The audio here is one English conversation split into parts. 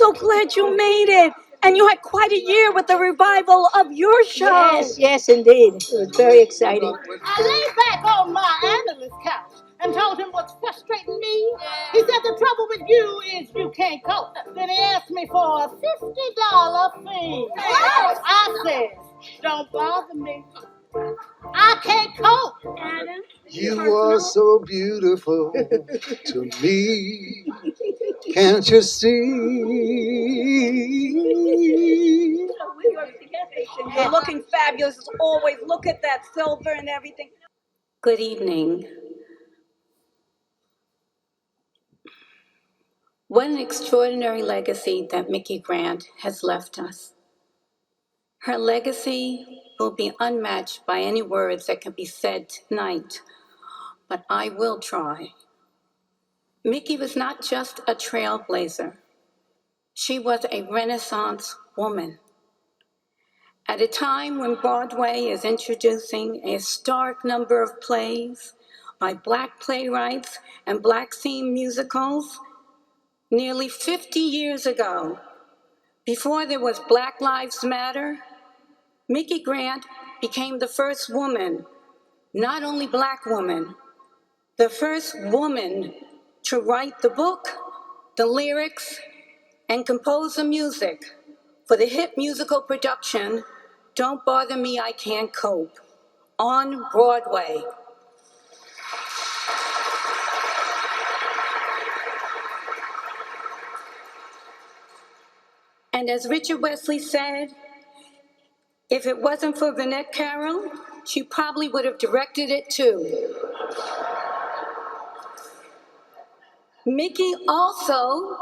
so glad you made it. And you had quite a year with the revival of your show. Yes, indeed. It was very exciting. I lay back on my analyst couch and told him what's frustrating me. He said the trouble with you is you can't cope. Then he asked me for a $50 fee. I said, don't bother me. I can't cope. Adam, You are so beautiful to me. Can't you see? you're looking fabulous as always. Look at that silver and everything. Good evening. What an extraordinary legacy that Micki Grant has left us. Her legacy will be unmatched by any words that can be said tonight, but I will try. Micki was not just a trailblazer. She was a Renaissance woman. At a time when Broadway is introducing a historic number of plays by Black playwrights and Black theme musicals, nearly 50 years ago, before there was Black Lives Matter, Micki Grant became the first woman, not only Black woman, the first woman to write the book, the lyrics, and compose the music for the hit musical production, Don't Bother Me, I Can't Cope, on Broadway. And as Richard Wesley said, if it wasn't for Vinette Carroll, she probably would have directed it too. Micki also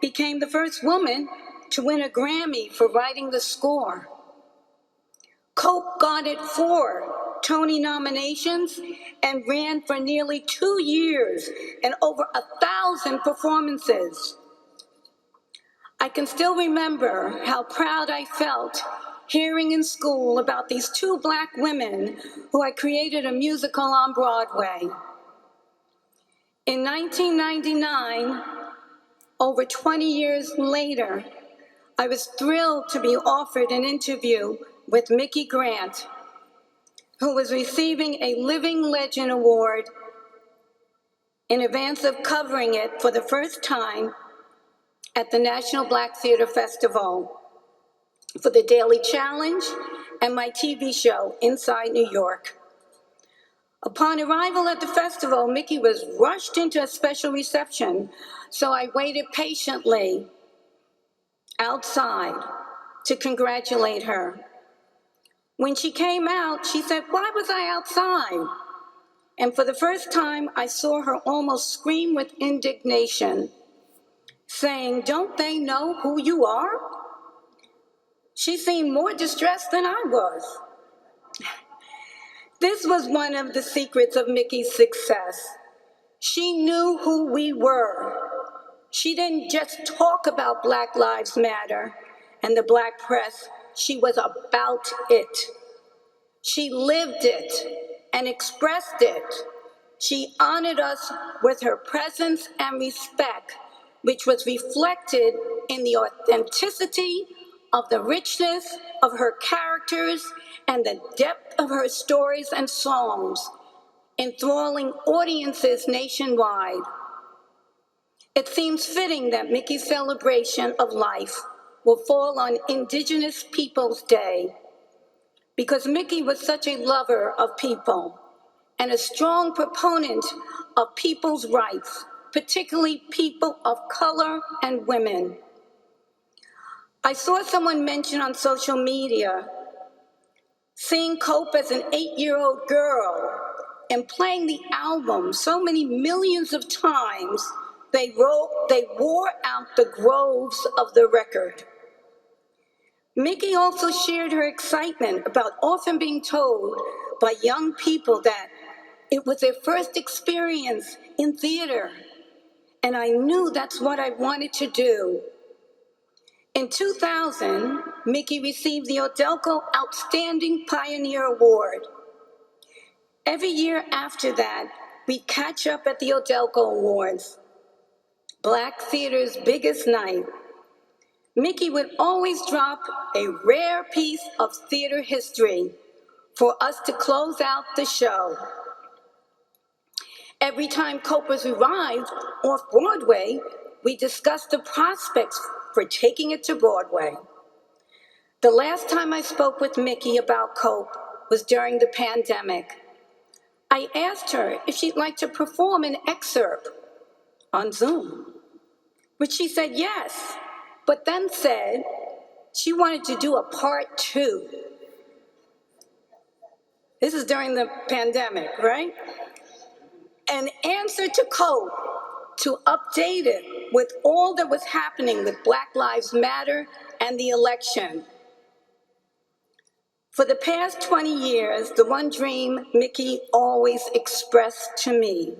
became the first woman to win a Grammy for writing the score. Cope garnered 4 Tony nominations and ran for nearly 2 years and over 1,000 performances. I can still remember how proud I felt hearing in school about these 2 Black women who had created a musical on Broadway. In 1999, over 20 years later, I was thrilled to be offered an interview with Micki Grant, who was receiving a Living Legend Award in advance of covering it for the first time at the National Black Theater Festival for the Daily Challenge and my TV show, Inside New York. Upon arrival at the festival, Micki was rushed into a special reception, so I waited patiently outside to congratulate her. When she came out, she said, "Why was I outside?" And for the first time, I saw her almost scream with indignation, saying, "Don't they know who you are?" She seemed more distressed than I was. This was one of the secrets of Micki's success. She knew who we were. She didn't just talk about Black Lives Matter and the Black press. She was about it. She lived it and expressed it. She honored us with her presence and respect, which was reflected in the authenticity of the richness of her characters and the depth of her stories and songs, enthralling audiences nationwide. It seems fitting that Micki's celebration of life will fall on Indigenous Peoples Day, because Micki was such a lover of people and a strong proponent of people's rights, particularly people of color and women. I saw someone mention on social media seeing Cope as an 8-year-old girl and playing the album so many millions of times they wore out the groves of the record. Micki also shared her excitement about often being told by young people that it was their first experience in theater, and I knew that's what I wanted to do. In 2000, Micki received the Odelko Outstanding Pioneer Award. Every year after that, we catch up at the Odelko Awards, Black theater's biggest night. Micki would always drop a rare piece of theater history for us to close out the show. Every time Cope was revived off Broadway, we discussed the prospects for taking it to Broadway. The last time I spoke with Micki about Cope was during the pandemic. I asked her if she'd like to perform an excerpt on Zoom, which she said yes, but then said she wanted to do a part 2. This is during the pandemic, right? An answer to Cope to update it with all that was happening with Black Lives Matter and the election. For the past 20 years, the one dream Micki always expressed to me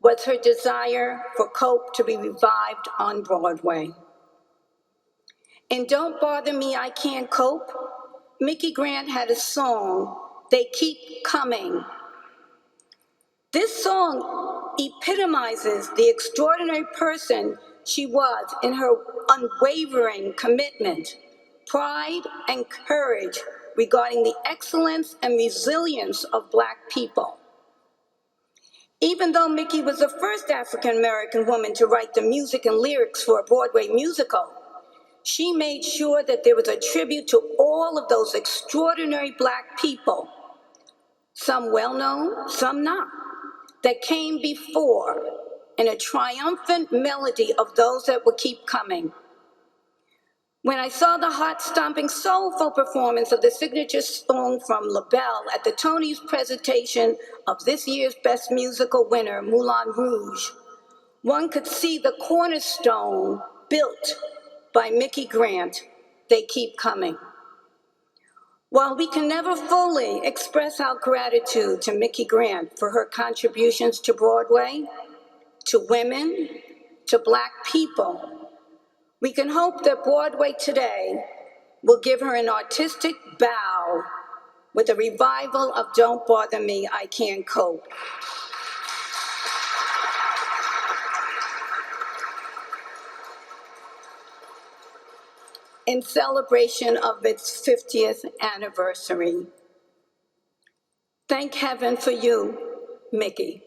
was her desire for Cope to be revived on Broadway. In Don't Bother Me, I Can't Cope, Micki Grant had a song, They Keep Coming. This song epitomizes the extraordinary person she was in her unwavering commitment, pride, and courage regarding the excellence and resilience of Black people. Even though Micki was the first African-American woman to write the music and lyrics for a Broadway musical, she made sure that there was a tribute to all of those extraordinary Black people, some well-known, some not, that came before in a triumphant melody of those that would keep coming. When I saw the heart-stomping, soulful performance of the signature song from LaBelle at the Tony's presentation of this year's Best Musical winner, Moulin Rouge, one could see the cornerstone built by Micki Grant, They Keep Coming. While we can never fully express our gratitude to Micki Grant for her contributions to Broadway, to women, to Black people, we can hope that Broadway today will give her an artistic bow with a revival of Don't Bother Me, I Can't Cope. In celebration of its 50th anniversary. Thank heaven for you, Micki.